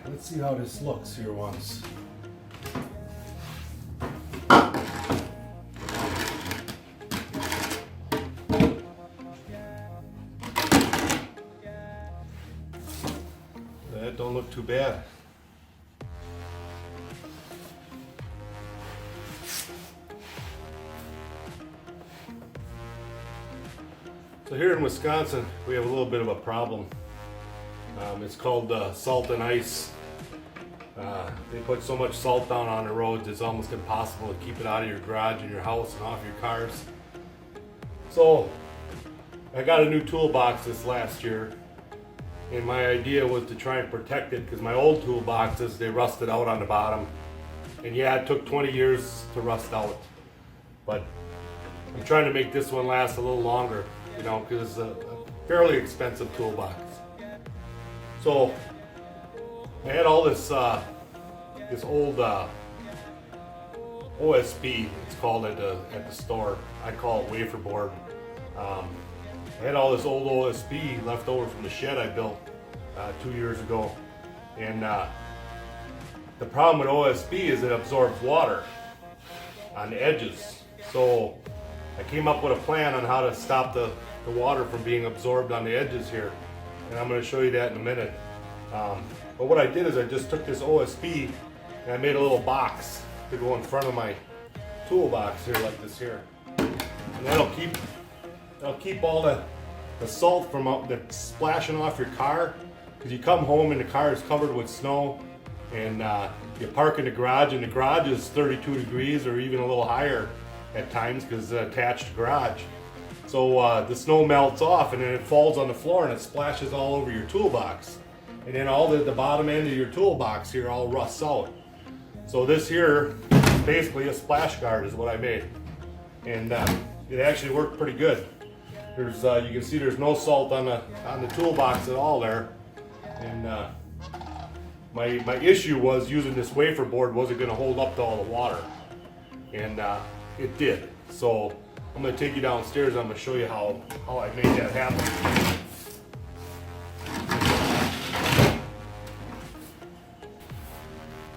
let's see how this looks here once. That don't look too bad. So here in Wisconsin, we have a little bit of a problem. It's called salt and ice. They put so much salt down on the roads, it's almost impossible to keep it out of your garage and your house and off your cars. So I got a new toolbox this last year, and my idea was to try and protect it because my old toolboxes, they rusted out on the bottom. And yeah, it took 20 years to rust out, but I'm trying to make this one last a little longer, you know, because it's a fairly expensive toolbox. So I had all this this old OSB, it's called at the store. I call it wafer board. I had all this old OSB left over from the shed I built 2 years ago, and the problem with OSB is it absorbs water on the edges. So I came up with a plan on how to stop the water from being absorbed on the edges here, and I'm going to show you that in a minute. But what I did is I just took this OSB and I made a little box to go in front of my toolbox here, like this here, and that'll keep all the salt from that's splashing off your car. Because you come home and the car is covered with snow, and you park in the garage, and the garage is 32 degrees or even a little higher at times because it's an attached garage. So the snow melts off and then it falls on the floor and it splashes all over your toolbox. And then all the bottom end of your toolbox here all rusts out. So this here is basically a splash guard is what I made. And it actually worked pretty good. There's you can see there's no salt on the toolbox at all there. And my issue was using this wafer board wasn't going to hold up to all the water. And it did. So I'm going to take you downstairs. I'm going to show you how I made that happen.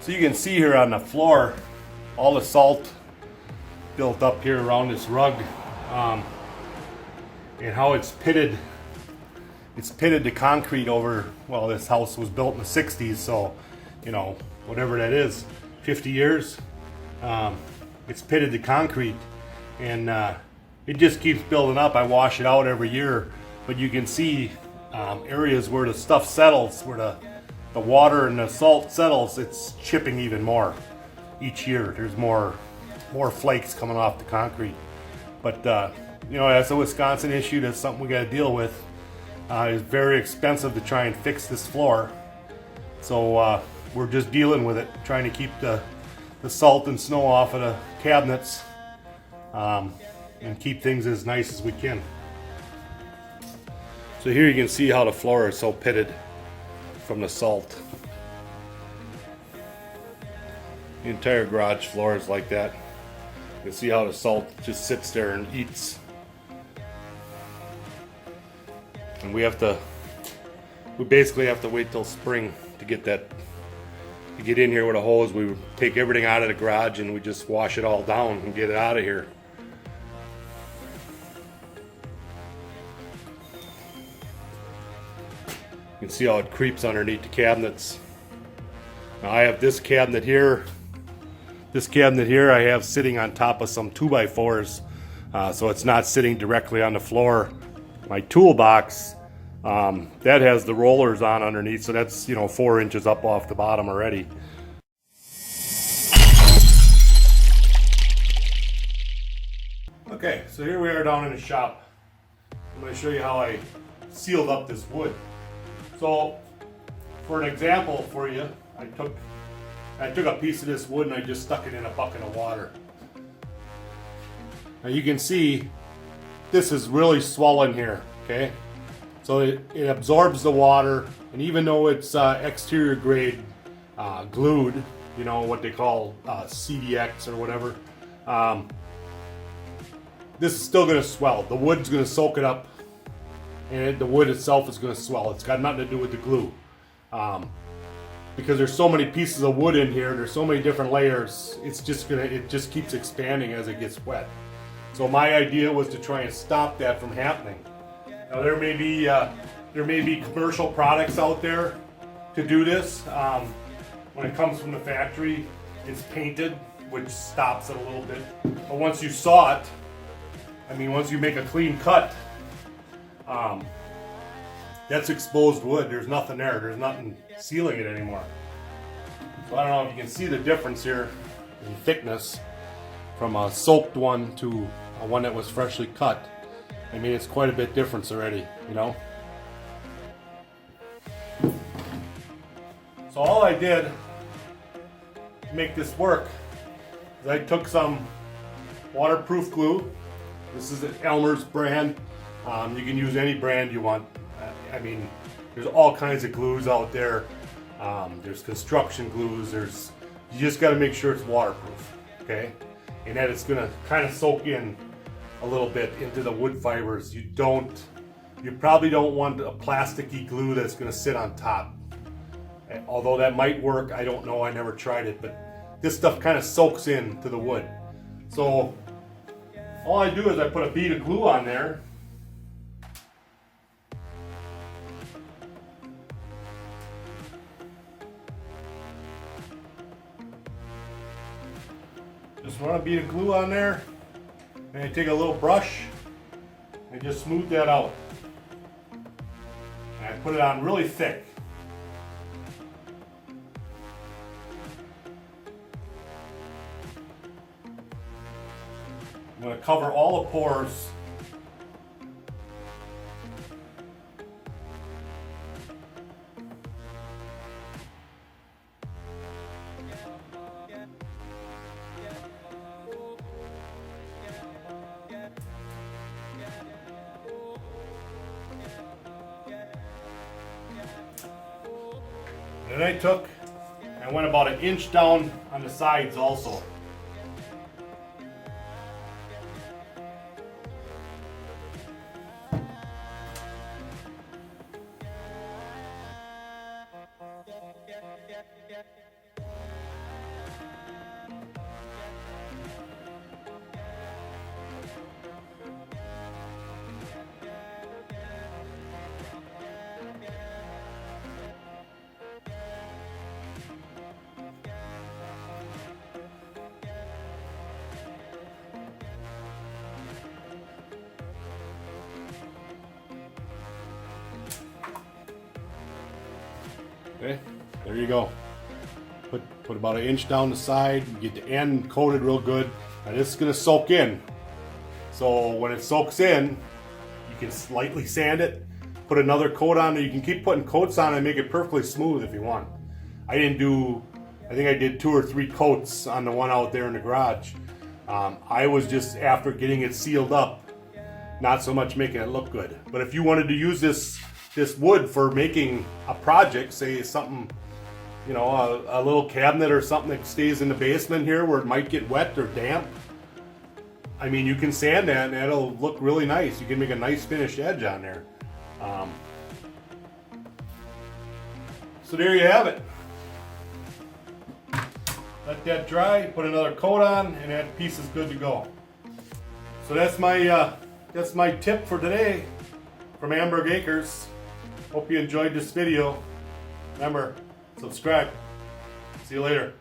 So you can see here on the floor all the salt built up here around this rug, and how it's pitted. It's pitted the concrete over. Well, this house was built in the 60s, so you know, whatever that is, 50 years. It's pitted the concrete, and it just keeps building up. I wash it out every year, but you can see areas where the stuff settles, where the water and the salt settles, it's chipping even more each year. There's more flakes coming off the concrete. But you know, that's a Wisconsin issue. That's something we got to deal with. It's very expensive to try and fix this floor, so we're just dealing with it, trying to keep the salt and snow off of the cabinets, and keep things as nice as we can. So here you can see how the floor is so pitted from the salt. The entire garage floor is like that. You can see how the salt just sits there and eats. And we basically have to wait till spring to get that, to get in here with a hose. We take everything out of the garage and we just wash it all down and get it out of here. You can see how it creeps underneath the cabinets. Now I have this cabinet here. This cabinet here I have sitting on top of some 2x4s, so it's not sitting directly on the floor. My toolbox, that has the rollers on underneath, so that's, you know, 4 inches up off the bottom already. Okay, so here we are down in the shop. I'm going to show you how I sealed up this wood. So, for an example for you, I took a piece of this wood and I just stuck it in a bucket of water. Now you can see this is really swollen here, okay? So it absorbs the water, and even though it's exterior grade glued, you know, what they call CDX or whatever, this is still going to swell. The wood's going to soak it up, and the wood itself is going to swell. It's got nothing to do with the glue. because there's so many pieces of wood in here, there's so many different layers, it just keeps expanding as it gets wet. So my idea was to try and stop that from happening. Now there may be commercial products out there to do this. When it comes from the factory, it's painted, which stops it a little bit. But once you saw it, I mean, once you make a clean cut, that's exposed wood. There's nothing there. There's nothing sealing it anymore. So I don't know if you can see the difference here in thickness from a soaked one to one that was freshly cut. I mean, it's quite a bit difference already, you know? So all I did to make this work is I took some waterproof glue. This is an Elmer's brand. You can use any brand you want. I mean, there's all kinds of glues out there. There's construction glues. You just got to make sure it's waterproof, okay? And that it's gonna kind of soak in a little bit into the wood fibers. You probably don't want a plasticky glue that's gonna sit on top. Although that might work, I don't know. I never tried it, but this stuff kind of soaks into the wood. So all I do is I put a bead of glue on there. Just run a bead of glue on there, and I take a little brush and just smooth that out. And I put it on really thick. I'm going to cover all the pores. And then I went about 1 inch down on the sides also. Okay, there you go. Put about 1 inch down the side. You get the end coated real good. Now this is going to soak in. So when it soaks in, you can slightly sand it. Put another coat on there. You can keep putting coats on and make it perfectly smooth if you want. I think I did 2 or 3 coats on the one out there in the garage. I was just after getting it sealed up, not so much making it look good. But if you wanted to use this wood for making a project, say something, you know, a little cabinet or something that stays in the basement here where it might get wet or damp, I mean, you can sand that and that'll look really nice. You can make a nice finished edge on there. So there you have it. Let that dry, put another coat on, and that piece is good to go. So that's my tip for today from Amberg Acres. Hope you enjoyed this video. Remember, subscribe. See you later.